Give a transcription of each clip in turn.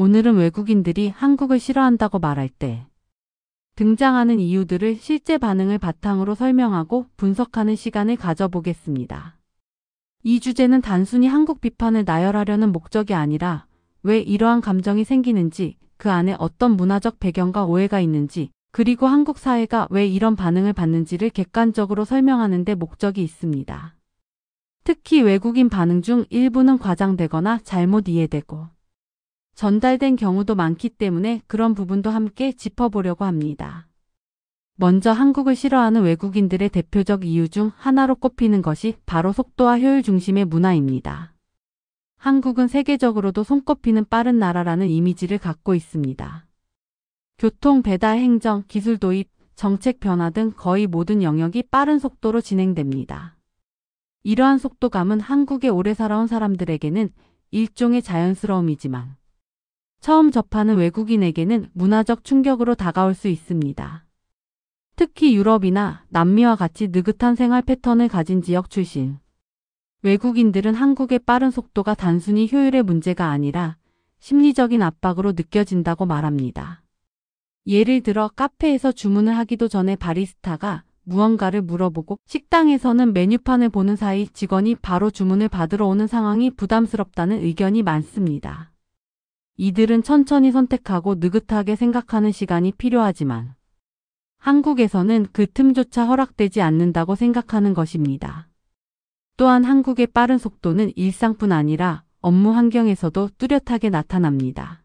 오늘은 외국인들이 한국을 싫어한다고 말할 때 등장하는 이유들을 실제 반응을 바탕으로 설명하고 분석하는 시간을 가져보겠습니다. 이 주제는 단순히 한국 비판을 나열하려는 목적이 아니라 왜 이러한 감정이 생기는지, 그 안에 어떤 문화적 배경과 오해가 있는지, 그리고 한국 사회가 왜 이런 반응을 받는지를 객관적으로 설명하는 데 목적이 있습니다. 특히 외국인 반응 중 일부는 과장되거나 잘못 이해되고 전달된 경우도 많기 때문에 그런 부분도 함께 짚어보려고 합니다. 먼저 한국을 싫어하는 외국인들의 대표적 이유 중 하나로 꼽히는 것이 바로 속도와 효율 중심의 문화입니다. 한국은 세계적으로도 손꼽히는 빠른 나라라는 이미지를 갖고 있습니다. 교통, 배달, 행정, 기술 도입, 정책 변화 등 거의 모든 영역이 빠른 속도로 진행됩니다. 이러한 속도감은 한국에 오래 살아온 사람들에게는 일종의 자연스러움이지만 처음 접하는 외국인에게는 문화적 충격으로 다가올 수 있습니다. 특히 유럽이나 남미와 같이 느긋한 생활 패턴을 가진 지역 출신 외국인들은 한국의 빠른 속도가 단순히 효율의 문제가 아니라 심리적인 압박으로 느껴진다고 말합니다. 예를 들어 카페에서 주문을 하기도 전에 바리스타가 무언가를 물어보고 식당에서는 메뉴판을 보는 사이 직원이 바로 주문을 받으러 오는 상황이 부담스럽다는 의견이 많습니다. 이들은 천천히 선택하고 느긋하게 생각하는 시간이 필요하지만 한국에서는 그 틈조차 허락되지 않는다고 생각하는 것입니다. 또한 한국의 빠른 속도는 일상뿐 아니라 업무 환경에서도 뚜렷하게 나타납니다.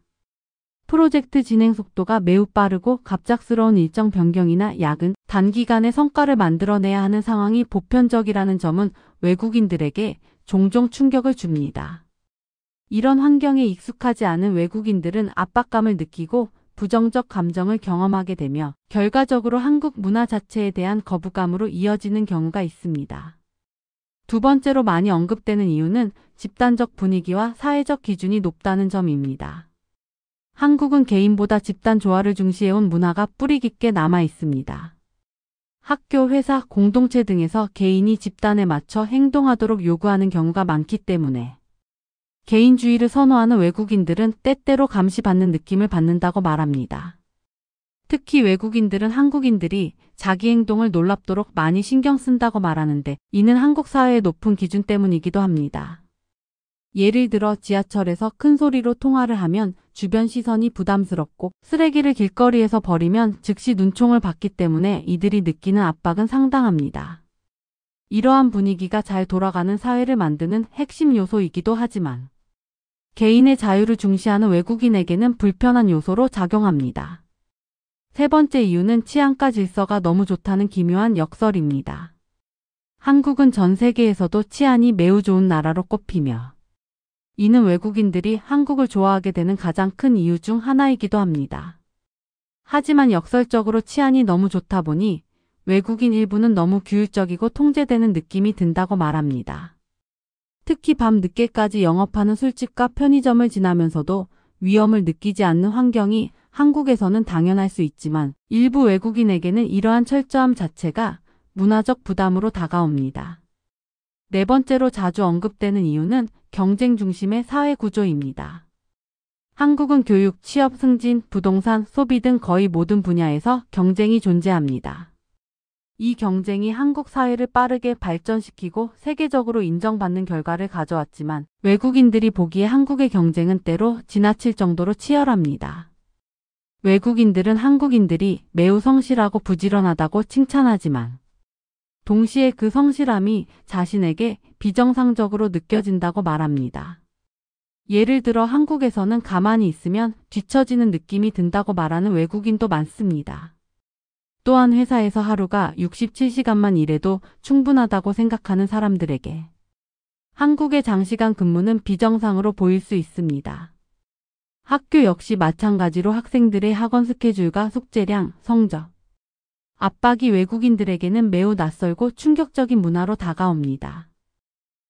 프로젝트 진행 속도가 매우 빠르고 갑작스러운 일정 변경이나 야근, 단기간에 성과를 만들어내야 하는 상황이 보편적이라는 점은 외국인들에게 종종 충격을 줍니다. 이런 환경에 익숙하지 않은 외국인들은 압박감을 느끼고 부정적 감정을 경험하게 되며 결과적으로 한국 문화 자체에 대한 거부감으로 이어지는 경우가 있습니다. 두 번째로 많이 언급되는 이유는 집단적 분위기와 사회적 기준이 높다는 점입니다. 한국은 개인보다 집단 조화를 중시해온 문화가 뿌리 깊게 남아 있습니다. 학교, 회사, 공동체 등에서 개인이 집단에 맞춰 행동하도록 요구하는 경우가 많기 때문에 개인주의를 선호하는 외국인들은 때때로 감시받는 느낌을 받는다고 말합니다. 특히 외국인들은 한국인들이 자기 행동을 놀랍도록 많이 신경 쓴다고 말하는데 이는 한국 사회의 높은 기준 때문이기도 합니다. 예를 들어 지하철에서 큰 소리로 통화를 하면 주변 시선이 부담스럽고 쓰레기를 길거리에서 버리면 즉시 눈총을 받기 때문에 이들이 느끼는 압박은 상당합니다. 이러한 분위기가 잘 돌아가는 사회를 만드는 핵심 요소이기도 하지만 개인의 자유를 중시하는 외국인에게는 불편한 요소로 작용합니다. 세 번째 이유는 치안과 질서가 너무 좋다는 기묘한 역설입니다. 한국은 전 세계에서도 치안이 매우 좋은 나라로 꼽히며 이는 외국인들이 한국을 좋아하게 되는 가장 큰 이유 중 하나이기도 합니다. 하지만 역설적으로 치안이 너무 좋다 보니 외국인 일부는 너무 규율적이고 통제되는 느낌이 든다고 말합니다. 특히 밤 늦게까지 영업하는 술집과 편의점을 지나면서도 위험을 느끼지 않는 환경이 한국에서는 당연할 수 있지만 일부 외국인에게는 이러한 철저함 자체가 문화적 부담으로 다가옵니다. 네 번째로 자주 언급되는 이유는 경쟁 중심의 사회 구조입니다. 한국은 교육, 취업, 승진, 부동산, 소비 등 거의 모든 분야에서 경쟁이 존재합니다. 이 경쟁이 한국 사회를 빠르게 발전시키고 세계적으로 인정받는 결과를 가져왔지만 외국인들이 보기에 한국의 경쟁은 때로 지나칠 정도로 치열합니다. 외국인들은 한국인들이 매우 성실하고 부지런하다고 칭찬하지만 동시에 그 성실함이 자신에게 비정상적으로 느껴진다고 말합니다. 예를 들어 한국에서는 가만히 있으면 뒤처지는 느낌이 든다고 말하는 외국인도 많습니다. 또한 회사에서 하루가 67시간만 일해도 충분하다고 생각하는 사람들에게 한국의 장시간 근무는 비정상으로 보일 수 있습니다. 학교 역시 마찬가지로 학생들의 학원 스케줄과 숙제량, 성적, 압박이 외국인들에게는 매우 낯설고 충격적인 문화로 다가옵니다.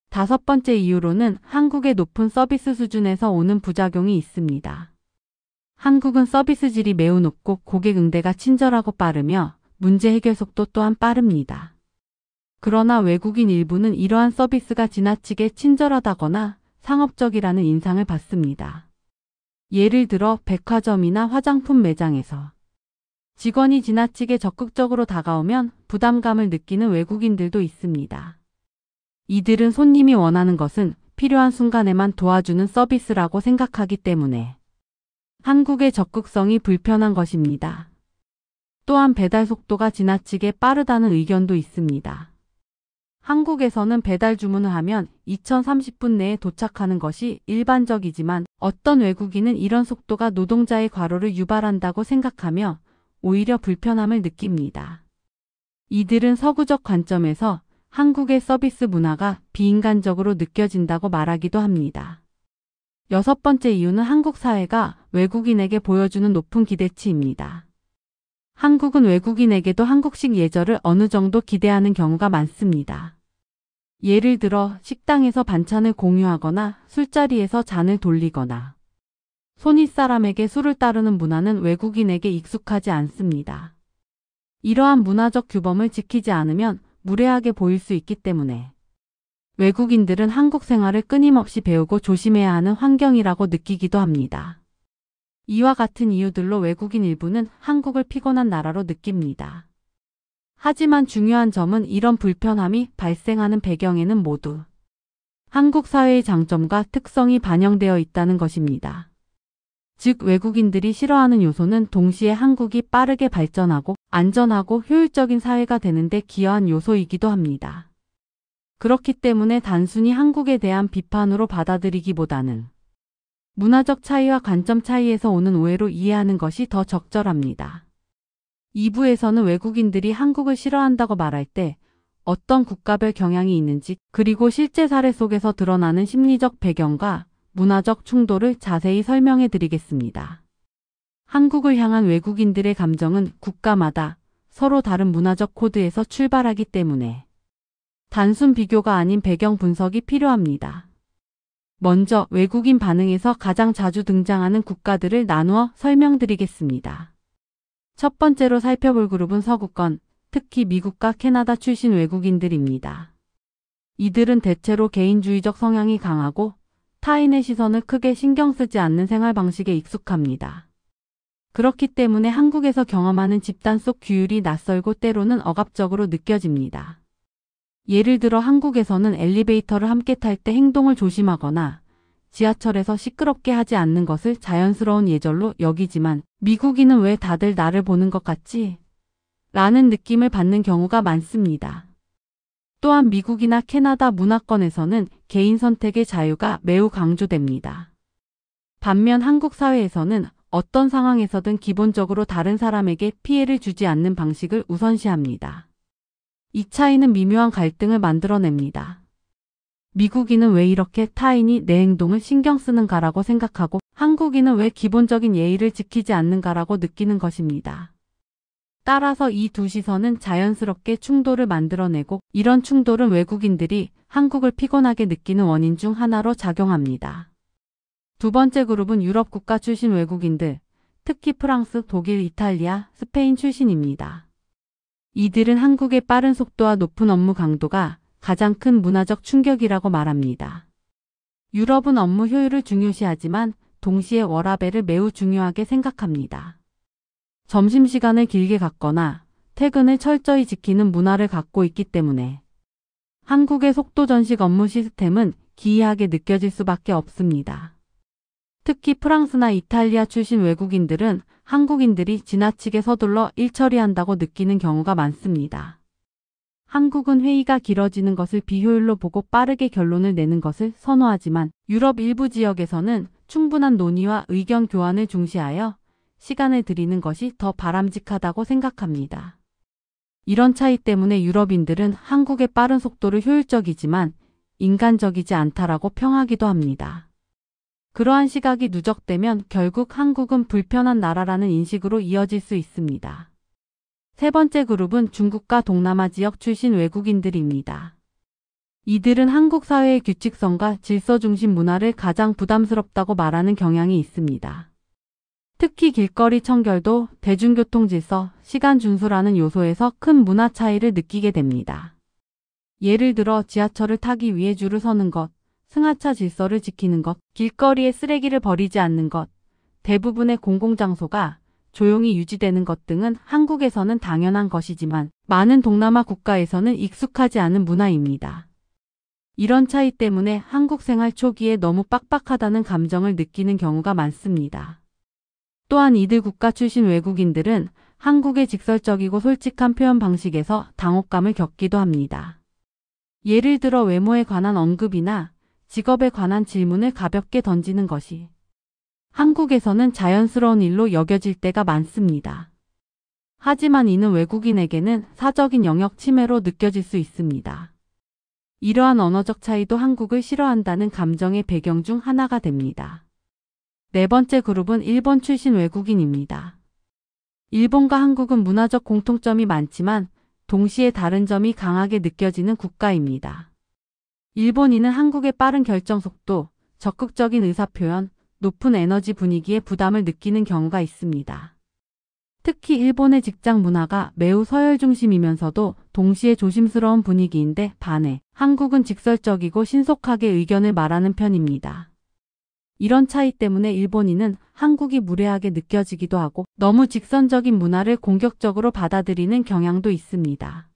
다섯 번째 이유로는 한국의 높은 서비스 수준에서 오는 부작용이 있습니다. 한국은 서비스 질이 매우 높고 고객 응대가 친절하고 빠르며 문제 해결 속도 또한 빠릅니다. 그러나 외국인 일부는 이러한 서비스가 지나치게 친절하다거나 상업적이라는 인상을 받습니다. 예를 들어 백화점이나 화장품 매장에서 직원이 지나치게 적극적으로 다가오면 부담감을 느끼는 외국인들도 있습니다. 이들은 손님이 원하는 것은 필요한 순간에만 도와주는 서비스라고 생각하기 때문에 한국의 적극성이 불편한 것입니다. 또한 배달 속도가 지나치게 빠르다는 의견도 있습니다. 한국에서는 배달 주문을 하면 2030분 내에 도착하는 것이 일반적이지만 어떤 외국인은 이런 속도가 노동자의 과로를 유발한다고 생각하며 오히려 불편함을 느낍니다. 이들은 서구적 관점에서 한국의 서비스 문화가 비인간적으로 느껴진다고 말하기도 합니다. 6번째 이유는 한국 사회가 외국인에게 보여주는 높은 기대치입니다. 한국은 외국인에게도 한국식 예절을 어느 정도 기대하는 경우가 많습니다. 예를 들어 식당에서 반찬을 공유하거나 술자리에서 잔을 돌리거나 손윗 사람에게 술을 따르는 문화는 외국인에게 익숙하지 않습니다. 이러한 문화적 규범을 지키지 않으면 무례하게 보일 수 있기 때문에 외국인들은 한국 생활을 끊임없이 배우고 조심해야 하는 환경이라고 느끼기도 합니다. 이와 같은 이유들로 외국인 일부는 한국을 피곤한 나라로 느낍니다. 하지만 중요한 점은 이런 불편함이 발생하는 배경에는 모두 한국 사회의 장점과 특성이 반영되어 있다는 것입니다. 즉 외국인들이 싫어하는 요소는 동시에 한국이 빠르게 발전하고 안전하고 효율적인 사회가 되는 데 기여한 요소이기도 합니다. 그렇기 때문에 단순히 한국에 대한 비판으로 받아들이기보다는 문화적 차이와 관점 차이에서 오는 오해로 이해하는 것이 더 적절합니다. 2부에서는 외국인들이 한국을 싫어한다고 말할 때 어떤 국가별 경향이 있는지 그리고 실제 사례 속에서 드러나는 심리적 배경과 문화적 충돌을 자세히 설명해 드리겠습니다. 한국을 향한 외국인들의 감정은 국가마다 서로 다른 문화적 코드에서 출발하기 때문에 단순 비교가 아닌 배경 분석이 필요합니다. 먼저 외국인 반응에서 가장 자주 등장하는 국가들을 나누어 설명드리겠습니다. 첫 번째로 살펴볼 그룹은 서구권, 특히 미국과 캐나다 출신 외국인들입니다. 이들은 대체로 개인주의적 성향이 강하고 타인의 시선을 크게 신경 쓰지 않는 생활 방식에 익숙합니다. 그렇기 때문에 한국에서 경험하는 집단 속 규율이 낯설고 때로는 억압적으로 느껴집니다. 예를 들어 한국에서는 엘리베이터를 함께 탈 때 행동을 조심하거나 지하철에서 시끄럽게 하지 않는 것을 자연스러운 예절로 여기지만 미국인은 왜 다들 나를 보는 것 같지? 라는 느낌을 받는 경우가 많습니다. 또한 미국이나 캐나다 문화권에서는 개인 선택의 자유가 매우 강조됩니다. 반면 한국 사회에서는 어떤 상황에서든 기본적으로 다른 사람에게 피해를 주지 않는 방식을 우선시합니다. 이 차이는 미묘한 갈등을 만들어냅니다. 미국인은 왜 이렇게 타인이 내 행동을 신경 쓰는가라고 생각하고 한국인은 왜 기본적인 예의를 지키지 않는가라고 느끼는 것입니다. 따라서 이 두 시선은 자연스럽게 충돌을 만들어내고 이런 충돌은 외국인들이 한국을 피곤하게 느끼는 원인 중 하나로 작용합니다. 두 번째 그룹은 유럽 국가 출신 외국인들, 특히 프랑스, 독일, 이탈리아, 스페인 출신입니다. 이들은 한국의 빠른 속도와 높은 업무 강도가 가장 큰 문화적 충격이라고 말합니다. 유럽은 업무 효율을 중요시하지만 동시에 워라밸을 매우 중요하게 생각합니다. 점심시간을 길게 갖거나 퇴근을 철저히 지키는 문화를 갖고 있기 때문에 한국의 속도전식 업무 시스템은 기이하게 느껴질 수밖에 없습니다. 특히 프랑스나 이탈리아 출신 외국인들은 한국인들이 지나치게 서둘러 일 처리한다고 느끼는 경우가 많습니다. 한국은 회의가 길어지는 것을 비효율로 보고 빠르게 결론을 내는 것을 선호하지만 유럽 일부 지역에서는 충분한 논의와 의견 교환을 중시하여 시간을 들이는 것이 더 바람직하다고 생각합니다. 이런 차이 때문에 유럽인들은 한국의 빠른 속도를 효율적이지만 인간적이지 않다라고 평하기도 합니다. 그러한 시각이 누적되면 결국 한국은 불편한 나라라는 인식으로 이어질 수 있습니다. 세 번째 그룹은 중국과 동남아 지역 출신 외국인들입니다. 이들은 한국 사회의 규칙성과 질서 중심 문화를 가장 부담스럽다고 말하는 경향이 있습니다. 특히 길거리 청결도, 대중교통 질서, 시간 준수라는 요소에서 큰 문화 차이를 느끼게 됩니다. 예를 들어 지하철을 타기 위해 줄을 서는 것, 승하차 질서를 지키는 것, 길거리에 쓰레기를 버리지 않는 것, 대부분의 공공장소가 조용히 유지되는 것 등은 한국에서는 당연한 것이지만 많은 동남아 국가에서는 익숙하지 않은 문화입니다. 이런 차이 때문에 한국 생활 초기에 너무 빡빡하다는 감정을 느끼는 경우가 많습니다. 또한 이들 국가 출신 외국인들은 한국의 직설적이고 솔직한 표현 방식에서 당혹감을 겪기도 합니다. 예를 들어 외모에 관한 언급이나 직업에 관한 질문을 가볍게 던지는 것이 한국에서는 자연스러운 일로 여겨질 때가 많습니다. 하지만 이는 외국인에게는 사적인 영역 침해로 느껴질 수 있습니다. 이러한 언어적 차이도 한국을 싫어한다는 감정의 배경 중 하나가 됩니다. 네 번째 그룹은 일본 출신 외국인입니다. 일본과 한국은 문화적 공통점이 많지만 동시에 다른 점이 강하게 느껴지는 국가입니다. 일본인은 한국의 빠른 결정 속도, 적극적인 의사표현, 높은 에너지 분위기에 부담을 느끼는 경우가 있습니다. 특히 일본의 직장 문화가 매우 서열 중심이면서도 동시에 조심스러운 분위기인데 반해 한국은 직설적이고 신속하게 의견을 말하는 편입니다. 이런 차이 때문에 일본인은 한국이 무례하게 느껴지기도 하고 너무 직선적인 문화를 공격적으로 받아들이는 경향도 있습니다.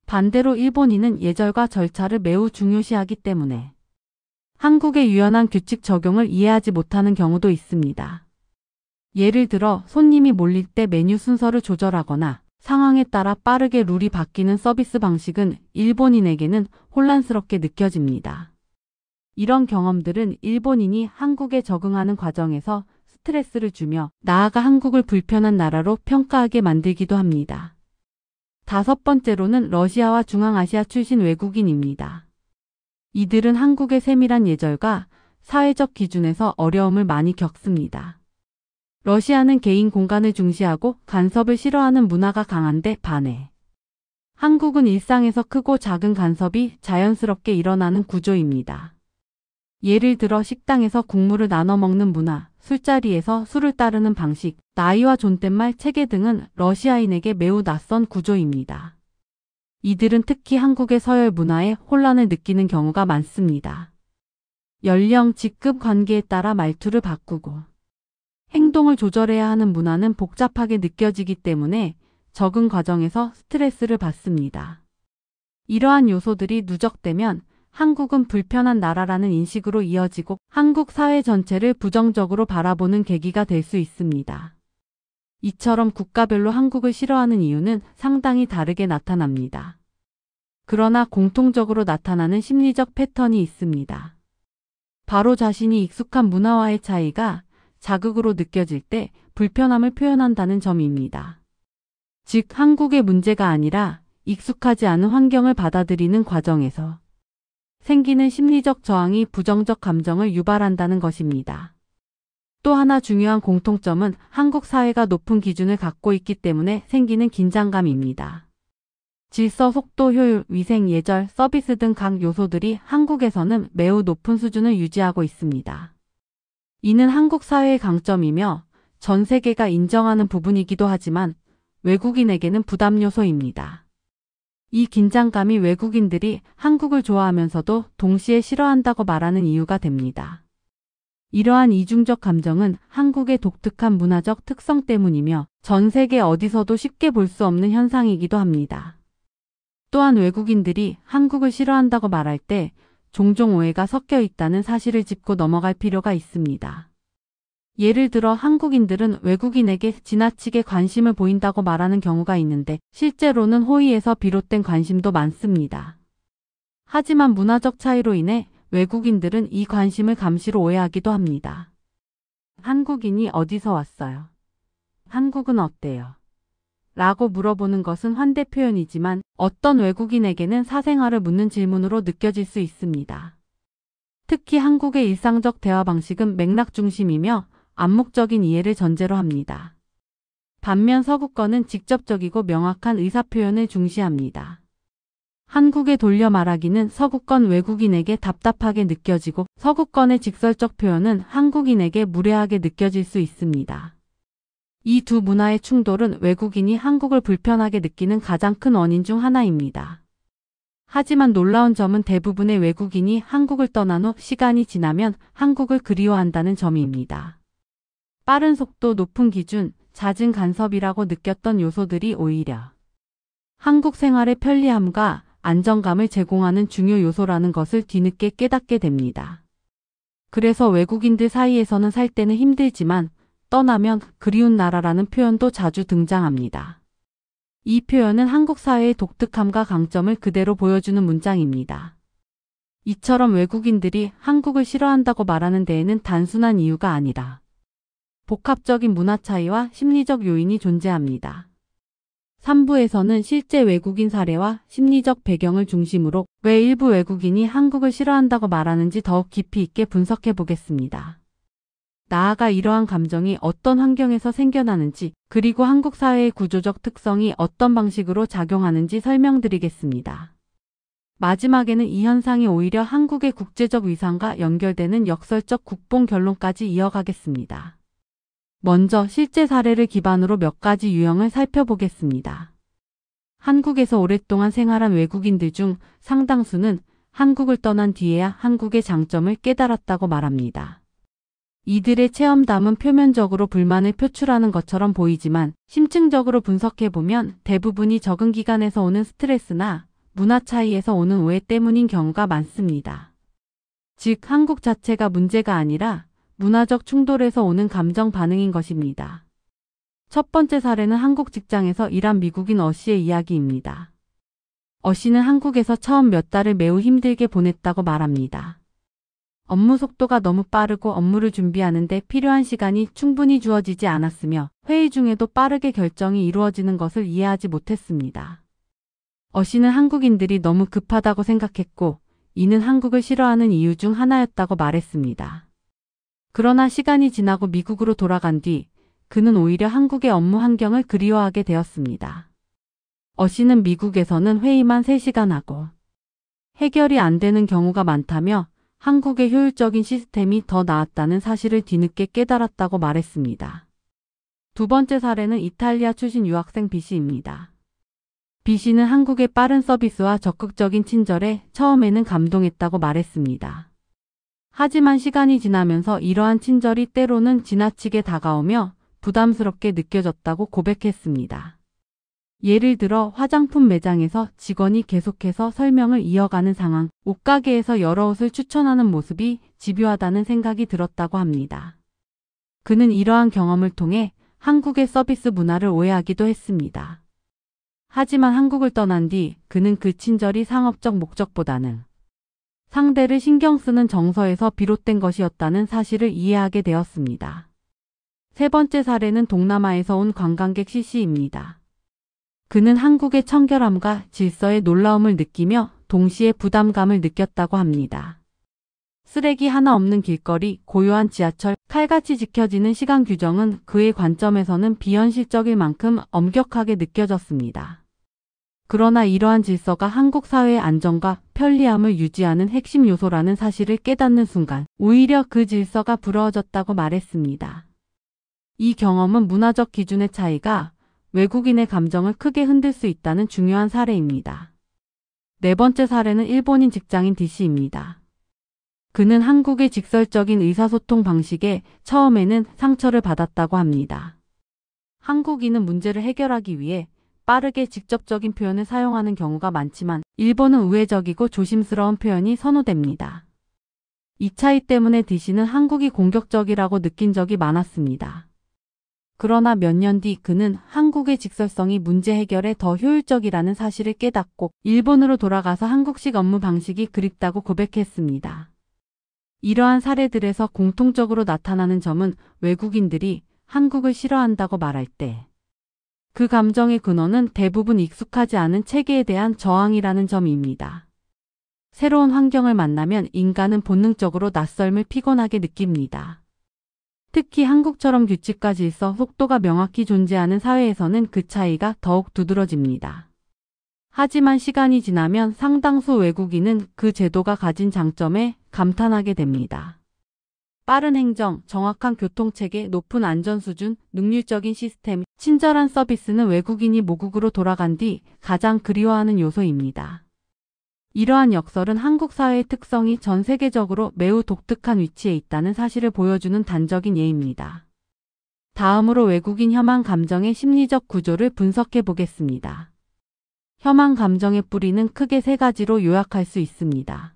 반대로 일본인은 예절과 절차를 매우 중요시하기 때문에 한국의 유연한 규칙 적용을 이해하지 못하는 경우도 있습니다. 예를 들어 손님이 몰릴 때 메뉴 순서를 조절하거나 상황에 따라 빠르게 룰이 바뀌는 서비스 방식은 일본인에게는 혼란스럽게 느껴집니다. 이런 경험들은 일본인이 한국에 적응하는 과정에서 스트레스를 주며 나아가 한국을 불편한 나라로 평가하게 만들기도 합니다. 다섯 번째로는 러시아와 중앙아시아 출신 외국인입니다. 이들은 한국의 세밀한 예절과 사회적 기준에서 어려움을 많이 겪습니다. 러시아는 개인 공간을 중시하고 간섭을 싫어하는 문화가 강한데 반해 한국은 일상에서 크고 작은 간섭이 자연스럽게 일어나는 구조입니다. 예를 들어 식당에서 국물을 나눠 먹는 문화, 술자리에서 술을 따르는 방식, 나이와 존댓말 체계 등은 러시아인에게 매우 낯선 구조입니다. 이들은 특히 한국의 서열 문화에 혼란을 느끼는 경우가 많습니다. 연령, 직급 관계에 따라 말투를 바꾸고 행동을 조절해야 하는 문화는 복잡하게 느껴지기 때문에 적응 과정에서 스트레스를 받습니다. 이러한 요소들이 누적되면 한국은 불편한 나라라는 인식으로 이어지고 한국 사회 전체를 부정적으로 바라보는 계기가 될 수 있습니다. 이처럼 국가별로 한국을 싫어하는 이유는 상당히 다르게 나타납니다. 그러나 공통적으로 나타나는 심리적 패턴이 있습니다. 바로 자신이 익숙한 문화와의 차이가 자극으로 느껴질 때 불편함을 표현한다는 점입니다. 즉, 한국의 문제가 아니라 익숙하지 않은 환경을 받아들이는 과정에서 생기는 심리적 저항이 부정적 감정을 유발한다는 것입니다. 또 하나 중요한 공통점은 한국 사회가 높은 기준을 갖고 있기 때문에 생기는 긴장감입니다. 질서, 속도, 효율, 위생, 예절, 서비스 등 각 요소들이 한국에서는 매우 높은 수준을 유지하고 있습니다. 이는 한국 사회의 강점이며 전 세계가 인정하는 부분이기도 하지만 외국인에게는 부담 요소입니다. 이 긴장감이 외국인들이 한국을 좋아하면서도 동시에 싫어한다고 말하는 이유가 됩니다. 이러한 이중적 감정은 한국의 독특한 문화적 특성 때문이며 전 세계 어디서도 쉽게 볼 수 없는 현상이기도 합니다. 또한 외국인들이 한국을 싫어한다고 말할 때 종종 오해가 섞여 있다는 사실을 짚고 넘어갈 필요가 있습니다. 예를 들어 한국인들은 외국인에게 지나치게 관심을 보인다고 말하는 경우가 있는데 실제로는 호의에서 비롯된 관심도 많습니다. 하지만 문화적 차이로 인해 외국인들은 이 관심을 감시로 오해하기도 합니다. 한국인이 어디서 왔어요? 한국은 어때요? 라고 물어보는 것은 환대 표현이지만 어떤 외국인에게는 사생활을 묻는 질문으로 느껴질 수 있습니다. 특히 한국의 일상적 대화 방식은 맥락 중심이며 암묵적인 이해를 전제로 합니다. 반면 서구권은 직접적이고 명확한 의사표현을 중시합니다. 한국에 돌려 말하기는 서구권 외국인에게 답답하게 느껴지고 서구권의 직설적 표현은 한국인에게 무례하게 느껴질 수 있습니다. 이 두 문화의 충돌은 외국인이 한국을 불편하게 느끼는 가장 큰 원인 중 하나입니다. 하지만 놀라운 점은 대부분의 외국인이 한국을 떠난 후 시간이 지나면 한국을 그리워한다는 점입니다. 빠른 속도, 높은 기준, 잦은 간섭이라고 느꼈던 요소들이 오히려 한국 생활의 편리함과 안정감을 제공하는 중요 요소라는 것을 뒤늦게 깨닫게 됩니다. 그래서 외국인들 사이에서는 살 때는 힘들지만 떠나면 그리운 나라라는 표현도 자주 등장합니다. 이 표현은 한국 사회의 독특함과 강점을 그대로 보여주는 문장입니다. 이처럼 외국인들이 한국을 싫어한다고 말하는 데에는 단순한 이유가 아니라 복합적인 문화 차이와 심리적 요인이 존재합니다. 3부에서는 실제 외국인 사례와 심리적 배경을 중심으로 왜 일부 외국인이 한국을 싫어한다고 말하는지 더욱 깊이 있게 분석해 보겠습니다. 나아가 이러한 감정이 어떤 환경에서 생겨나는지, 그리고 한국 사회의 구조적 특성이 어떤 방식으로 작용하는지 설명드리겠습니다. 마지막에는 이 현상이 오히려 한국의 국제적 위상과 연결되는 역설적 국뽕 결론까지 이어가겠습니다. 먼저 실제 사례를 기반으로 몇 가지 유형을 살펴보겠습니다. 한국에서 오랫동안 생활한 외국인들 중 상당수는 한국을 떠난 뒤에야 한국의 장점을 깨달았다고 말합니다. 이들의 체험담은 표면적으로 불만을 표출하는 것처럼 보이지만 심층적으로 분석해보면 대부분이 적응 기간에서 오는 스트레스나 문화 차이에서 오는 오해 때문인 경우가 많습니다. 즉, 한국 자체가 문제가 아니라 문화적 충돌에서 오는 감정 반응인 것입니다. 첫 번째 사례는 한국 직장에서 일한 미국인 어 씨의 이야기입니다. 어 씨는 한국에서 처음 몇 달을 매우 힘들게 보냈다고 말합니다. 업무 속도가 너무 빠르고 업무를 준비하는데 필요한 시간이 충분히 주어지지 않았으며 회의 중에도 빠르게 결정이 이루어지는 것을 이해하지 못했습니다. 어 씨는 한국인들이 너무 급하다고 생각했고 이는 한국을 싫어하는 이유 중 하나였다고 말했습니다. 그러나 시간이 지나고 미국으로 돌아간 뒤 그는 오히려 한국의 업무 환경을 그리워하게 되었습니다. 어 씨는 미국에서는 회의만 3시간 하고 해결이 안 되는 경우가 많다며 한국의 효율적인 시스템이 더 나았다는 사실을 뒤늦게 깨달았다고 말했습니다. 두 번째 사례는 이탈리아 출신 유학생 B 씨입니다. B 씨는 한국의 빠른 서비스와 적극적인 친절에 처음에는 감동했다고 말했습니다. 하지만 시간이 지나면서 이러한 친절이 때로는 지나치게 다가오며 부담스럽게 느껴졌다고 고백했습니다. 예를 들어 화장품 매장에서 직원이 계속해서 설명을 이어가는 상황, 옷가게에서 여러 옷을 추천하는 모습이 집요하다는 생각이 들었다고 합니다. 그는 이러한 경험을 통해 한국의 서비스 문화를 오해하기도 했습니다. 하지만 한국을 떠난 뒤 그는 그 친절이 상업적 목적보다는 상대를 신경 쓰는 정서에서 비롯된 것이었다는 사실을 이해하게 되었습니다. 세 번째 사례는 동남아에서 온 관광객 CC입니다. 그는 한국의 청결함과 질서의 놀라움을 느끼며 동시에 부담감을 느꼈다고 합니다. 쓰레기 하나 없는 길거리, 고요한 지하철, 칼같이 지켜지는 시간 규정은 그의 관점에서는 비현실적일 만큼 엄격하게 느껴졌습니다. 그러나 이러한 질서가 한국 사회의 안정과 편리함을 유지하는 핵심 요소라는 사실을 깨닫는 순간 오히려 그 질서가 부러워졌다고 말했습니다. 이 경험은 문화적 기준의 차이가 외국인의 감정을 크게 흔들 수 있다는 중요한 사례입니다. 네 번째 사례는 일본인 직장인 D 씨입니다. 그는 한국의 직설적인 의사소통 방식에 처음에는 상처를 받았다고 합니다. 한국인은 문제를 해결하기 위해 빠르게 직접적인 표현을 사용하는 경우가 많지만 일본은 우회적이고 조심스러운 표현이 선호됩니다. 이 차이 때문에 D 씨는 한국이 공격적이라고 느낀 적이 많았습니다. 그러나 몇 년 뒤 그는 한국의 직설성이 문제 해결에 더 효율적이라는 사실을 깨닫고 일본으로 돌아가서 한국식 업무 방식이 그립다고 고백했습니다. 이러한 사례들에서 공통적으로 나타나는 점은 외국인들이 한국을 싫어한다고 말할 때 그 감정의 근원은 대부분 익숙하지 않은 체계에 대한 저항이라는 점입니다. 새로운 환경을 만나면 인간은 본능적으로 낯설음을 피곤하게 느낍니다. 특히 한국처럼 규칙과 질서, 속도가 명확히 존재하는 사회에서는 그 차이가 더욱 두드러집니다. 하지만 시간이 지나면 상당수 외국인은 그 제도가 가진 장점에 감탄하게 됩니다. 빠른 행정, 정확한 교통체계, 높은 안전수준, 능률적인 시스템, 친절한 서비스는 외국인이 모국으로 돌아간 뒤 가장 그리워하는 요소입니다. 이러한 역설은 한국 사회의 특성이 전 세계적으로 매우 독특한 위치에 있다는 사실을 보여주는 단적인 예입니다. 다음으로 외국인 혐한 감정의 심리적 구조를 분석해 보겠습니다. 혐한 감정의 뿌리는 크게 세 가지로 요약할 수 있습니다.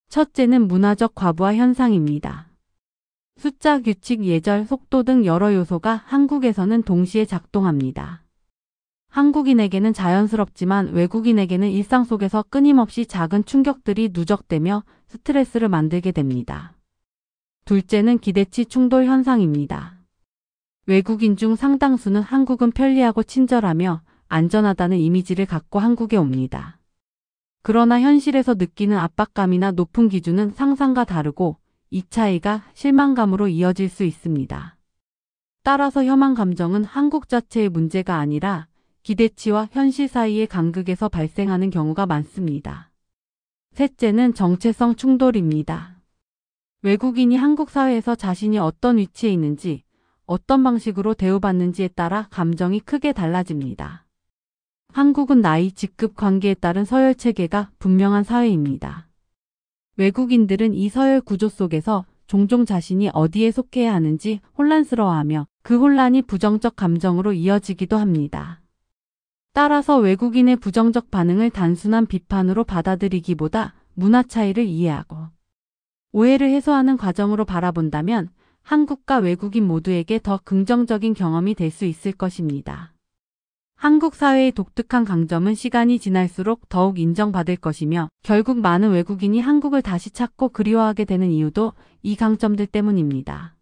첫째는 문화적 과부하 현상입니다. 숫자, 규칙, 예절, 속도 등 여러 요소가 한국에서는 동시에 작동합니다. 한국인에게는 자연스럽지만 외국인에게는 일상 속에서 끊임없이 작은 충격들이 누적되며 스트레스를 만들게 됩니다. 둘째는 기대치 충돌 현상입니다. 외국인 중 상당수는 한국은 편리하고 친절하며 안전하다는 이미지를 갖고 한국에 옵니다. 그러나 현실에서 느끼는 압박감이나 높은 기준은 상상과 다르고 이 차이가 실망감으로 이어질 수 있습니다. 따라서 혐한 감정은 한국 자체의 문제가 아니라 기대치와 현실 사이의 간극에서 발생하는 경우가 많습니다. 셋째는 정체성 충돌입니다. 외국인이 한국 사회에서 자신이 어떤 위치에 있는지, 어떤 방식으로 대우받는지에 따라 감정이 크게 달라집니다. 한국은 나이, 직급, 관계에 따른 서열 체계가 분명한 사회입니다. 외국인들은 이 서열 구조 속에서 종종 자신이 어디에 속해야 하는지 혼란스러워하며 그 혼란이 부정적 감정으로 이어지기도 합니다. 따라서 외국인의 부정적 반응을 단순한 비판으로 받아들이기보다 문화 차이를 이해하고 오해를 해소하는 과정으로 바라본다면 한국과 외국인 모두에게 더 긍정적인 경험이 될 수 있을 것입니다. 한국 사회의 독특한 강점은 시간이 지날수록 더욱 인정받을 것이며 결국 많은 외국인이 한국을 다시 찾고 그리워하게 되는 이유도 이 강점들 때문입니다.